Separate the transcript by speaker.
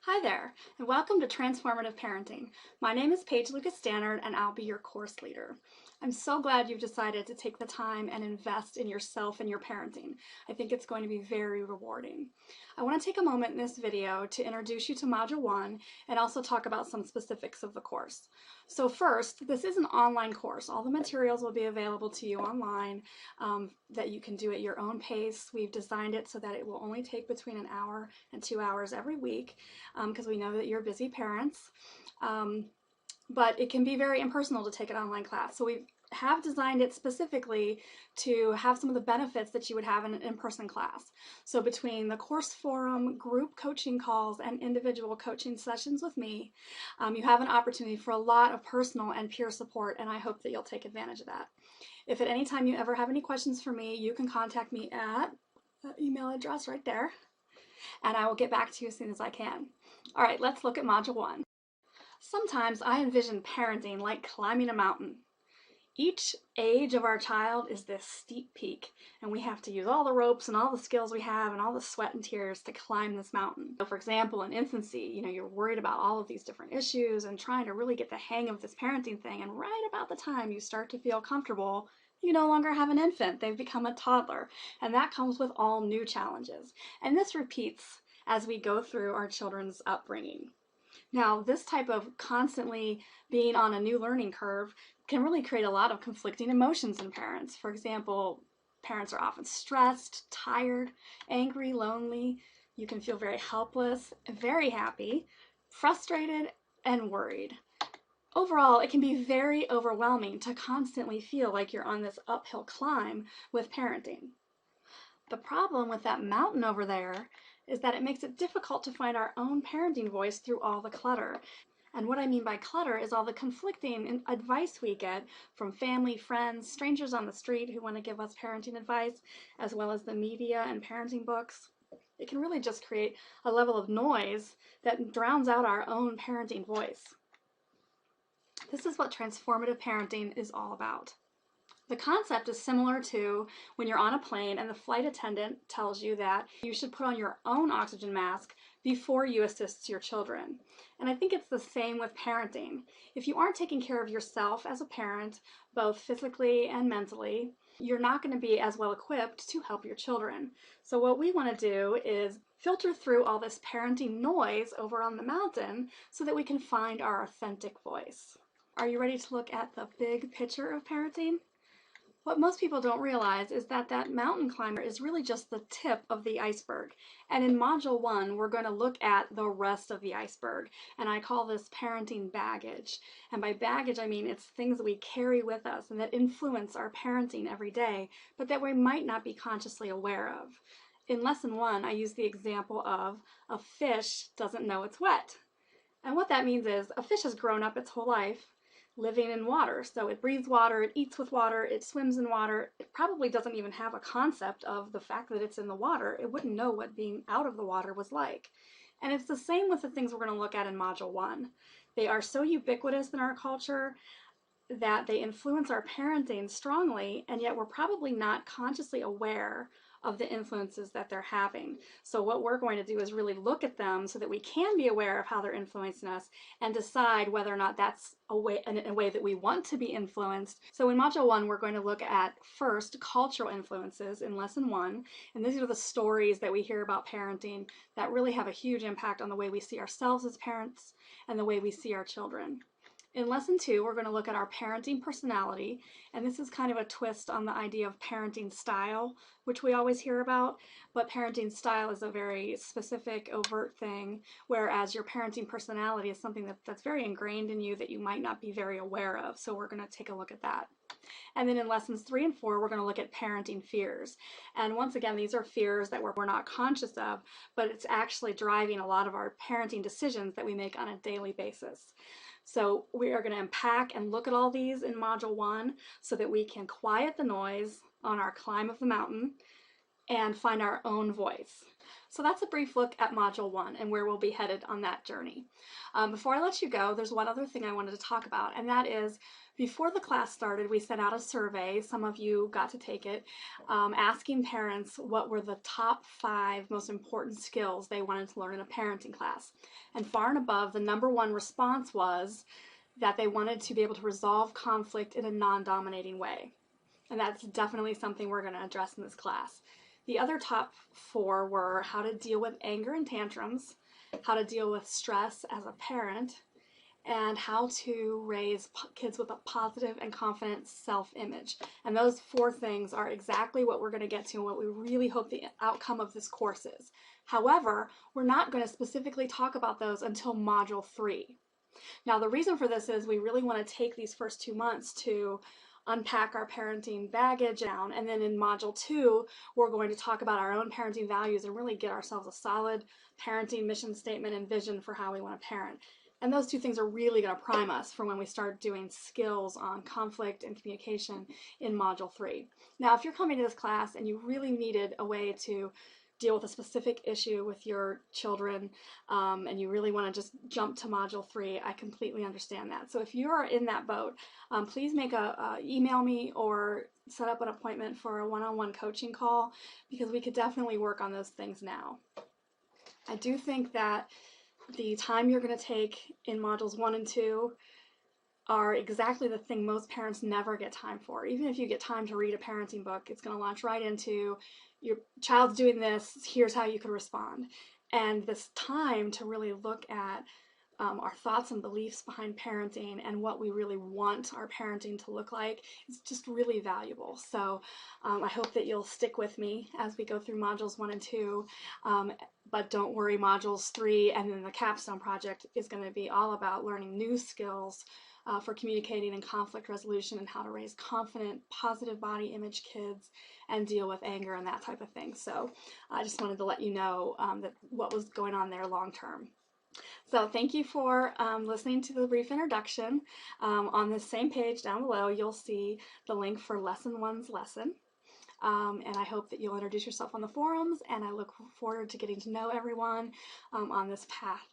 Speaker 1: Hi there, and welcome to Transformative Parenting. My name is Paige Lucas Stannard, and I'll be your course leader. I'm so glad you've decided to take the time and invest in yourself and your parenting. I think it's going to be very rewarding. I want to take a moment in this video to introduce you to Module 1 and also talk about some specifics of the course. So first, this is an online course. All the materials will be available to you online that you can do at your own pace. We've designed it so that it will only take between an hour and 2 hours every week, because we know that you're busy parents, but it can be very impersonal to take an online class. So we have designed it specifically to have some of the benefits that you would have in an in-person class. So between the course forum, group coaching calls, and individual coaching sessions with me, you have an opportunity for a lot of personal and peer support, and I hope that you'll take advantage of that. If at any time you ever have any questions for me, you can contact me at the email address right there, and I will get back to you as soon as I can. All right, let's look at Module 1. Sometimes I envision parenting like climbing a mountain. Each age of our child is this steep peak, and we have to use all the ropes and all the skills we have and all the sweat and tears to climb this mountain. So for example, in infancy, you're worried about all of these different issues and trying to really get the hang of this parenting thing, and right about the time you start to feel comfortable, you no longer have an infant. They've become a toddler, and that comes with all new challenges. And this repeats as we go through our children's upbringing. Now, this type of constantly being on a new learning curve can really create a lot of conflicting emotions in parents. For example, parents are often stressed, tired, angry, lonely. You can feel very helpless, very happy, frustrated, and worried. Overall, it can be very overwhelming to constantly feel like you're on this uphill climb with parenting. The problem with that mountain over there is that it makes it difficult to find our own parenting voice through all the clutter. And what I mean by clutter is all the conflicting advice we get from family, friends, strangers on the street who want to give us parenting advice, as well as the media and parenting books. It can really just create a level of noise that drowns out our own parenting voice. This is what transformative parenting is all about. The concept is similar to when you're on a plane and the flight attendant tells you that you should put on your own oxygen mask before you assist your children. And I think it's the same with parenting. If you aren't taking care of yourself as a parent, both physically and mentally, you're not going to be as well equipped to help your children. So what we want to do is filter through all this parenting noise over on the mountain so that we can find our authentic voice. Are you ready to look at the big picture of parenting? What most people don't realize is that that mountain climber is really just the tip of the iceberg. And in Module 1, we're going to look at the rest of the iceberg. And I call this parenting baggage. And by baggage, I mean it's things that we carry with us and that influence our parenting every day, but that we might not be consciously aware of. In Lesson 1, I use the example of a fish doesn't know it's wet. And what that means is a fish has grown up its whole life living in water. So it breathes water, it eats with water, it swims in water. It probably doesn't even have a concept of the fact that it's in the water. It wouldn't know what being out of the water was like. And it's the same with the things we're going to look at in Module 1. They are so ubiquitous in our culture that they influence our parenting strongly, and yet we're probably not consciously aware of the influences that they're having. So what we're going to do is really look at them so that we can be aware of how they're influencing us and decide whether or not that's a way that we want to be influenced. So in Module 1, we're going to look at first cultural influences in Lesson 1, and these are the stories that we hear about parenting that really have a huge impact on the way we see ourselves as parents and the way we see our children. In Lesson 2, we're going to look at our parenting personality, and this is kind of a twist on the idea of parenting style, which we always hear about, but parenting style is a very specific, overt thing, whereas your parenting personality is something that's very ingrained in you that you might not be very aware of, so we're going to take a look at that. And then in Lessons 3 and 4, we're going to look at parenting fears. And once again, these are fears that we're not conscious of, but it's actually driving a lot of our parenting decisions that we make on a daily basis. So we are going to unpack and look at all these in Module 1 so that we can quiet the noise on our climb of the mountain, and find our own voice. So that's a brief look at Module 1 and where we'll be headed on that journey. Before I let you go, there's one other thing I wanted to talk about, and that is before the class started, we sent out a survey, some of you got to take it, asking parents what were the top 5 most important skills they wanted to learn in a parenting class. And far and above, the number one response was that they wanted to be able to resolve conflict in a non-dominating way. And that's definitely something we're going to address in this class. The other top 4 were how to deal with anger and tantrums, how to deal with stress as a parent, and how to raise kids with a positive and confident self-image. And those 4 things are exactly what we're going to get to and what we really hope the outcome of this course is. However, we're not going to specifically talk about those until Module 3. Now, the reason for this is we really want to take these first 2 months to unpack our parenting baggage down, and then in Module 2, we're going to talk about our own parenting values and really get ourselves a solid parenting mission statement and vision for how we want to parent. And those 2 things are really going to prime us for when we start doing skills on conflict and communication in Module 3. Now, if you're coming to this class and you really needed a way to deal with a specific issue with your children, and you really want to just jump to Module 3, I completely understand that. So if you're in that boat, please email me or set up an appointment for a one-on-one coaching call, because we could definitely work on those things now. I do think that the time you're going to take in Modules 1 and 2 are exactly the thing most parents never get time for. Even if you get time to read a parenting book, it's going to launch right into your child's doing this, here's how you could respond. And this time to really look at our thoughts and beliefs behind parenting and what we really want our parenting to look like is just really valuable. So I hope that you'll stick with me as we go through Modules 1 and 2. But don't worry, Modules 3 and then the capstone project is going to be all about learning new skills for communicating and conflict resolution, and how to raise confident, positive body image kids and deal with anger and that type of thing. So I just wanted to let you know that what was going on there long term. So thank you for listening to the brief introduction. On this same page down below, you'll see the link for Lesson 1's lesson. And I hope that you'll introduce yourself on the forums, and I look forward to getting to know everyone on this path.